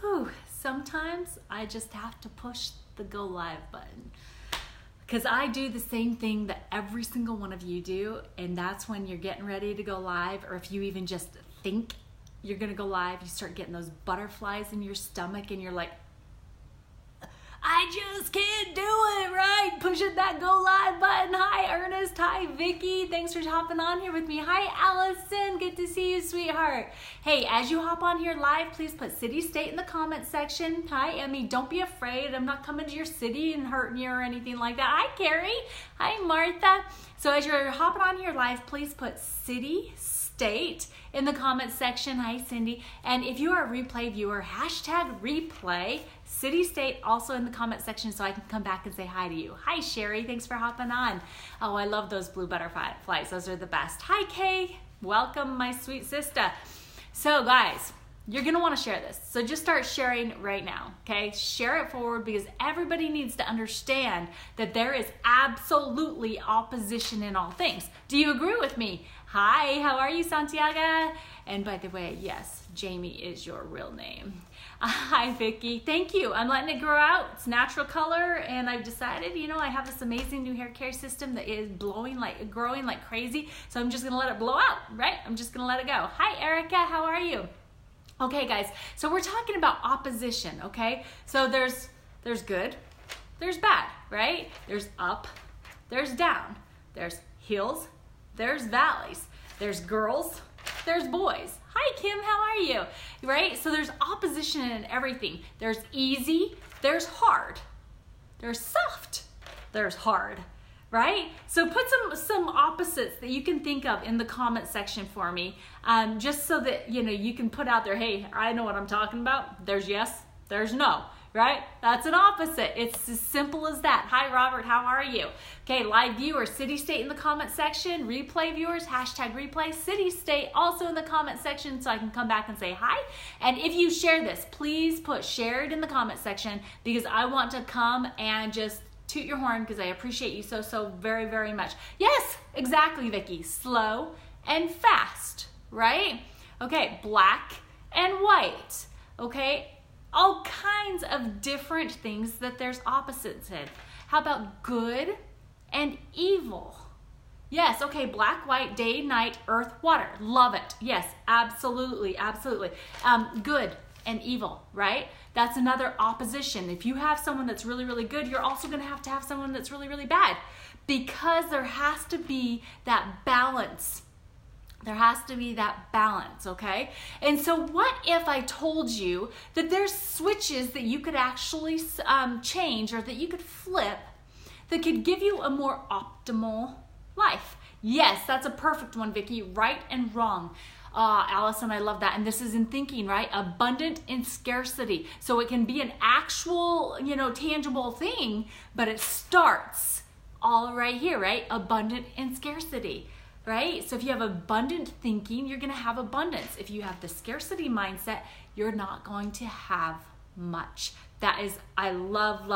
Whew, sometimes I just have to push the go live button. Because I do the same thing that every single one of you do, and that's when you're getting ready to go live, or if you even just think you're gonna go live, you start getting those butterflies in your stomach and you're like, I just can't do it, right? Pushing that go live button. Hi, Ernest. Hi, Vicky. Thanks for hopping on here with me. Hi, Allison. Good to see you, sweetheart. Hey, as you hop on here live, please put city, state in the comment section. Hi, Emmy. Don't be afraid. I'm not coming to your city and hurting you or anything like that. Hi, Carrie. Hi, Martha. So as you're hopping on here live, please put city, state in the comment section. Hi, Cindy. And if you are a replay viewer, hashtag replay, city, state also in the comment section so I can come back and say hi to you. Hi, Sherry. Thanks for hopping on. Oh, I love those blue butterflies. Those are the best. Hi, Kay. Welcome, my sweet sister. So, guys, you're going to want to share this. So just start sharing right now, okay? Share it forward because everybody needs to understand that there is absolutely opposition in all things. Do you agree with me? Hi, how are you, Santiago? And by the way, yes, Jamie is your real name. Hi, Vicky. Thank you. I'm letting it grow out. It's natural color, and I've decided, I have this amazing new hair care system that is growing like crazy, so I'm just going to let it blow out, right? I'm just going to let it go. Hi, Erica. How are you? Okay, guys, so we're talking about opposition, okay? So there's good, there's bad, right? There's up, there's down, there's hills, there's valleys, there's girls, there's boys. Hi, Kim, how are you? Right? So there's opposition in everything. There's easy, there's hard, there's soft, there's hard. Right? So put some opposites that you can think of in the comment section for me, just so that, you can put out there, hey, I know what I'm talking about. There's yes, there's no, right? That's an opposite. It's as simple as that. Hi, Robert, how are you? Okay, live viewers, city, state in the comment section. Replay viewers, hashtag replay, city, state also in the comment section so I can come back and say hi. And if you share this, please put shared in the comment section because I want to come and just toot your horn because I appreciate you so very, very much. Yes, exactly, Vicky. Slow and fast, right? Okay, black and white, okay? All kinds of different things that there's opposites in. How about good and evil? Yes, okay, black, white, day, night, earth, water. Love it. Yes, absolutely, absolutely. Good and evil, right? That's another opposition. If you have someone that's really, really good, you're also going to have someone that's really, really bad because there has to be that balance. There has to be that balance, okay? And so what if I told you that there's switches that you could actually change or that you could flip that could give you a more optimal life? Yes, that's a perfect one, Vicky. Right and wrong. Allison, I love that. And this is in thinking, right? Abundant and scarcity. So it can be an actual, tangible thing, but it starts all right here, right? Abundant and scarcity, right? So if you have abundant thinking, you're going to have abundance. If you have the scarcity mindset, you're not going to have much. That is, I love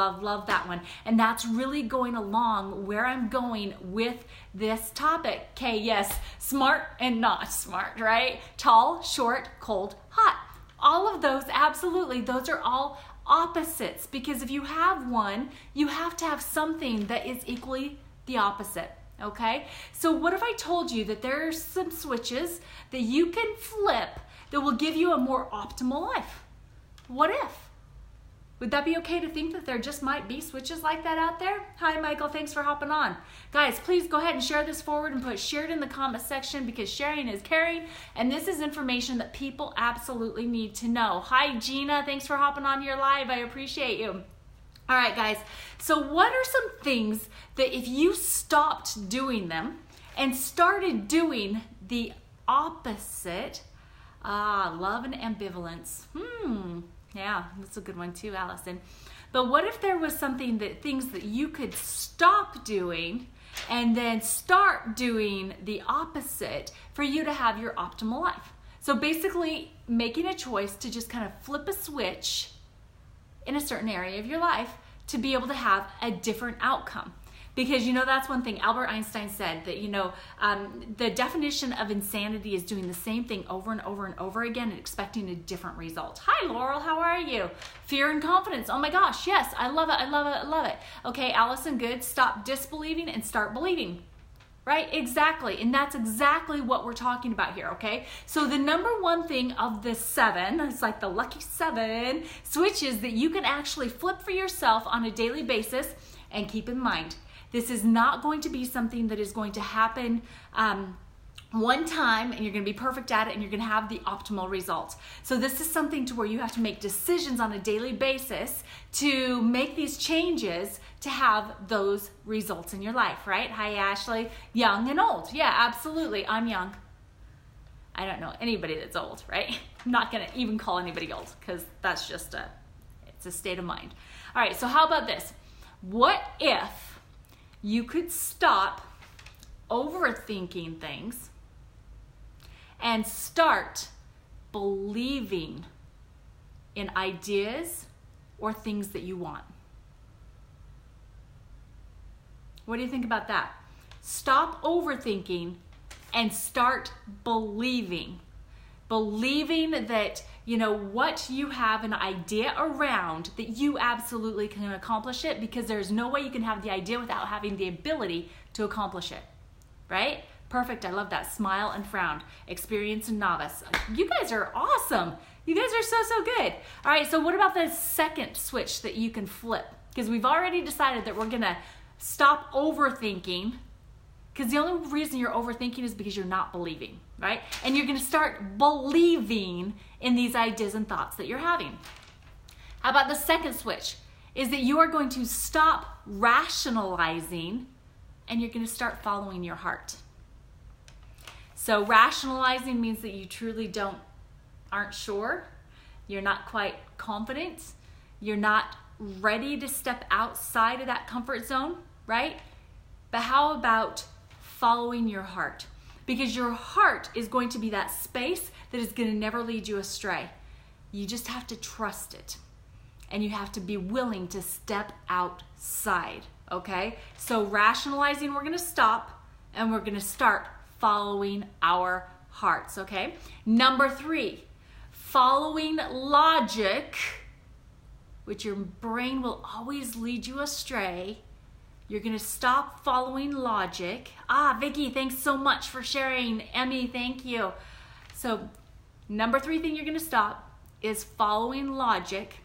that one. And that's really going along where I'm going with this topic. Okay, yes, smart and not smart, right? Tall, short, cold, hot. All of those, absolutely, those are all opposites because if you have one, you have to have something that is equally the opposite. Okay, so what if I told you that there are some switches that you can flip that will give you a more optimal life? What if? Would that be okay to think that there just might be switches like that out there? Hi, Michael. Thanks for hopping on. Guys, please go ahead and share this forward and put shared in the comment section because sharing is caring, and this is information that people absolutely need to know. Hi, Gina. Thanks for hopping on here live. I appreciate you. All right, guys. So what are some things that if you stopped doing them and started doing the opposite, love and ambivalence. Yeah, that's a good one too, Allison. But what if there was things that you could stop doing and then start doing the opposite for you to have your optimal life? So basically making a choice to just kind of flip a switch in a certain area of your life to be able to have a different outcome. Because, that's one thing Albert Einstein said, that, the definition of insanity is doing the same thing over and over and over again and expecting a different result. Hi, Laurel, how are you? Fear and confidence. Oh my gosh, yes, I love it, I love it, I love it. Okay, Allison, good. Stop disbelieving and start believing. Right? Exactly. And that's exactly what we're talking about here, okay? So the number one thing of the 7, it's like the lucky 7 switches that you can actually flip for yourself on a daily basis. And keep in mind, this is not going to be something that is going to happen one time and you're going to be perfect at it and you're going to have the optimal results. So this is something to where you have to make decisions on a daily basis to make these changes to have those results in your life, right? Hi, Ashley. Young and old. Yeah, absolutely. I'm young. I don't know anybody that's old, right? I'm not going to even call anybody old because that's just it's a state of mind. All right, so how about this? What if you could stop overthinking things and start believing in ideas or things that you want? What do you think about that? Stop overthinking and start believing. Believing that, what you have an idea around, that you absolutely can accomplish it, because there's no way you can have the idea without having the ability to accomplish it, right? Perfect. I love that. Smile and frown. Experience and novice. You guys are awesome. You guys are so good. All right, so what about the second switch that you can flip? Because we've already decided that we're going to stop overthinking, because the only reason you're overthinking is because you're not believing, right? And you're going to start believing in these ideas and thoughts that you're having. How about the second switch? Is that you are going to stop rationalizing and you're going to start following your heart. So rationalizing means that you truly aren't sure. You're not quite confident. You're not ready to step outside of that comfort zone, right? But how about following your heart? Because your heart is going to be that space that is going to never lead you astray. You just have to trust it. And you have to be willing to step outside, okay? So rationalizing, we're going to stop, and we're going to start following our hearts, okay? Number 3, following logic, which your brain will always lead you astray. You're going to stop following logic. Vicky, thanks so much for sharing. Emmy, thank you. So number 3 thing you're going to stop is following logic,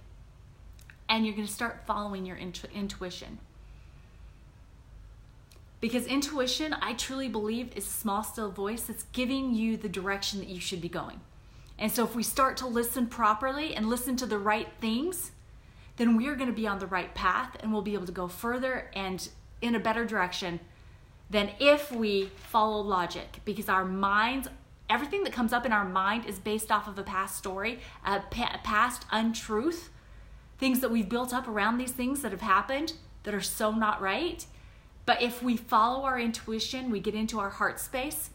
and you're going to start following your intuition. Because intuition, I truly believe, is a small, still voice that's giving you the direction that you should be going. And so if we start to listen properly and listen to the right things, then we're going to be on the right path and we'll be able to go further and in a better direction than if we follow logic. Because our minds, everything that comes up in our mind is based off of a past story, a past untruth, things that we've built up around these things that have happened that are so not right. But if we follow our intuition, we get into our heart space,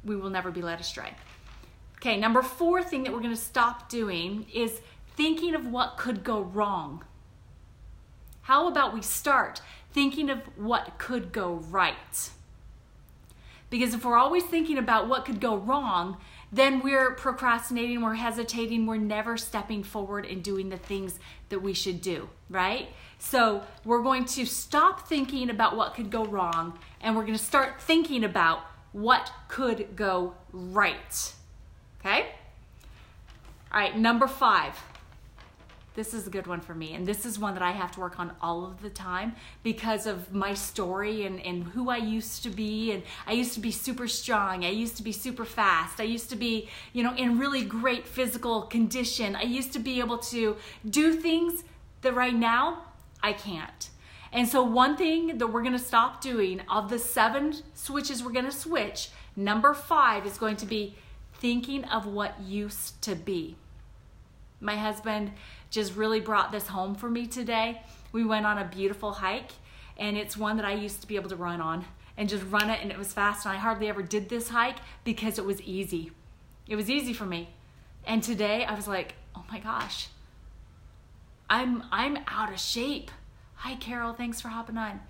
we will never be led astray. Okay, number 4 thing that we're going to stop doing is thinking of what could go wrong. How about we start thinking of what could go right? Because if we're always thinking about what could go wrong, then we're procrastinating, we're hesitating, we're never stepping forward and doing the things that we should do, right? So we're going to stop thinking about what could go wrong, and we're going to start thinking about what could go right. Okay? All right, number 5. This is a good one for me, and this is one that I have to work on all of the time because of my story and who I used to be. And I used to be super strong. I used to be super fast. I used to be, in really great physical condition. I used to be able to do things that right now I can't. And so one thing that we're going to stop doing, of the 7 switches we're going to switch, number 5 is going to be thinking of what used to be. My husband just really brought this home for me today. We went on a beautiful hike, and it's one that I used to be able to run on and just run it, and it was fast, and I hardly ever did this hike because it was easy. It was easy for me. And today I was like, oh my gosh, I'm out of shape. Hi Carol, thanks for hopping on.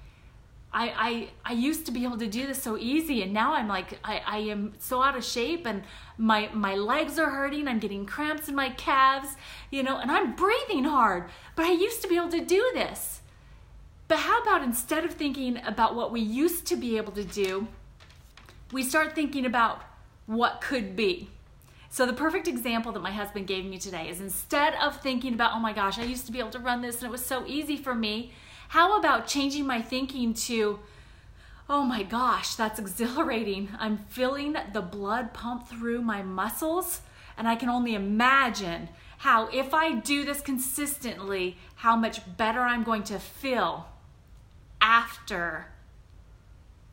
I used to be able to do this so easy, and now I'm like, I am so out of shape, and my legs are hurting. I'm getting cramps in my calves, and I'm breathing hard, but I used to be able to do this. But how about instead of thinking about what we used to be able to do, we start thinking about what could be. So the perfect example that my husband gave me today is, instead of thinking about, oh my gosh, I used to be able to run this and it was so easy for me, how about changing my thinking to, oh my gosh, that's exhilarating. I'm feeling the blood pump through my muscles, and I can only imagine how, if I do this consistently, how much better I'm going to feel after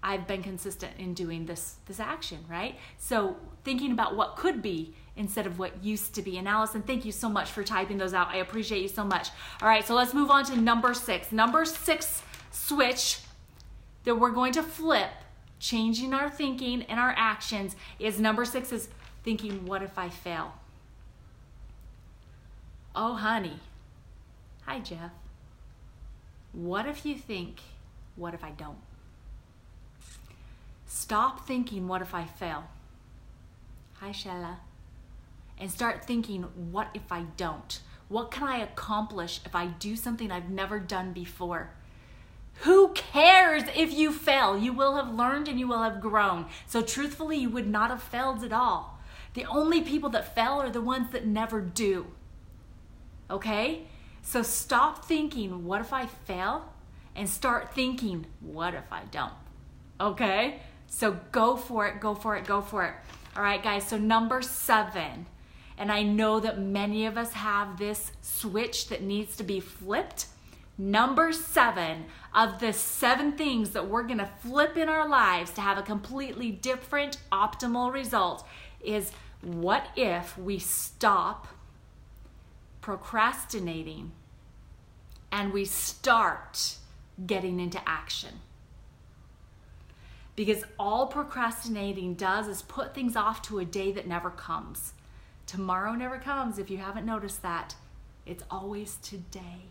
I've been consistent in doing this action, right? So thinking about what could be instead of what used to be. And Allison, thank you so much for typing those out. I appreciate you so much. All right, so let's move on to number 6. Number 6 switch that we're going to flip, changing our thinking and our actions, is number 6 is thinking, what if I fail? Oh, honey. Hi, Jeff. What if you think, what if I don't? Stop thinking, what if I fail? Hi, Shella. And start thinking, what if I don't? What can I accomplish if I do something I've never done before? Who cares if you fail? You will have learned and you will have grown. So truthfully, you would not have failed at all. The only people that fail are the ones that never do. Okay? So stop thinking, what if I fail? And start thinking, what if I don't? Okay? So go for it, go for it, go for it. All right, guys, so number 7, and I know that many of us have this switch that needs to be flipped. Number 7 of the 7 things that we're gonna flip in our lives to have a completely different optimal result is, what if we stop procrastinating and we start getting into action? Because all procrastinating does is put things off to a day that never comes. Tomorrow never comes, if you haven't noticed that. It's always today.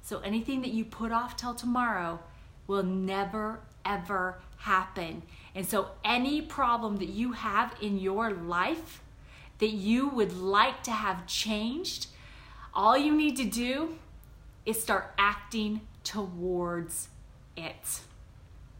So anything that you put off till tomorrow will never, ever happen. And so any problem that you have in your life that you would like to have changed, all you need to do is start acting towards it.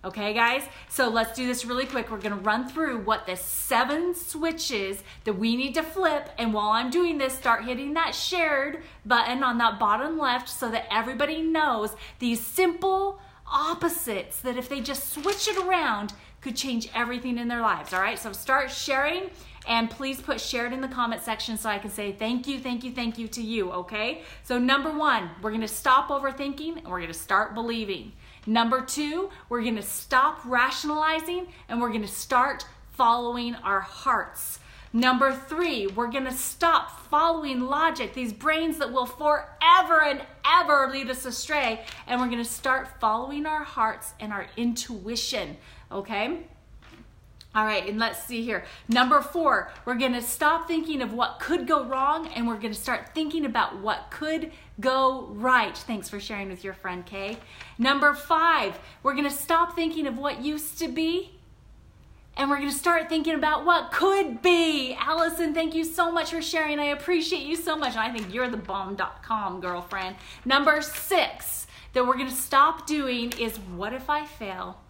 Okay, guys? So let's do this really quick. We're gonna run through what the 7 switches that we need to flip. And while I'm doing this, start hitting that shared button on that bottom left so that everybody knows these simple opposites that if they just switch it around could change everything in their lives. All right, so start sharing, and please put shared in the comment section so I can say thank you, thank you, thank you to you, okay? So number 1, we're gonna stop overthinking and we're gonna start believing. Number 2, we're gonna stop rationalizing and we're gonna start following our hearts. Number 3, we're gonna stop following logic, these brains that will forever and ever lead us astray, and we're gonna start following our hearts and our intuition, okay? All right, and let's see here. Number 4, we're gonna stop thinking of what could go wrong and we're gonna start thinking about what could go right. Thanks for sharing with your friend, Kay. Number 5, we're gonna stop thinking of what used to be and we're gonna start thinking about what could be. Allison, thank you so much for sharing. I appreciate you so much. I think you're the bomb.com girlfriend. Number 6 that we're gonna stop doing is, what if I fail?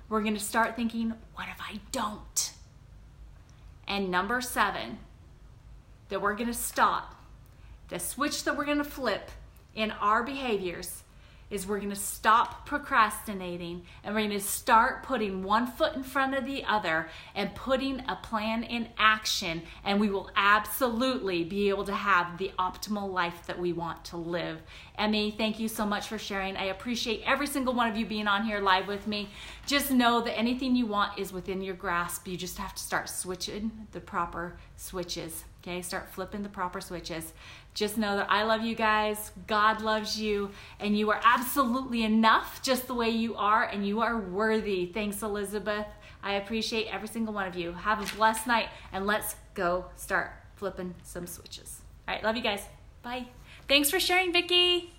We're gonna start thinking, what if I don't? And number 7, that we're gonna stop, the switch that we're gonna flip in our behaviors is, we're gonna stop procrastinating and we're gonna start putting one foot in front of the other and putting a plan in action, and we will absolutely be able to have the optimal life that we want to live. Emmy, thank you so much for sharing. I appreciate every single one of you being on here live with me. Just know that anything you want is within your grasp. You just have to start switching the proper switches. Okay, start flipping the proper switches. Just know that I love you guys, God loves you, and you are absolutely enough just the way you are, and you are worthy. Thanks, Elizabeth. I appreciate every single one of you. Have a blessed night, and let's go start flipping some switches. All right, love you guys. Bye. Thanks for sharing, Vicki.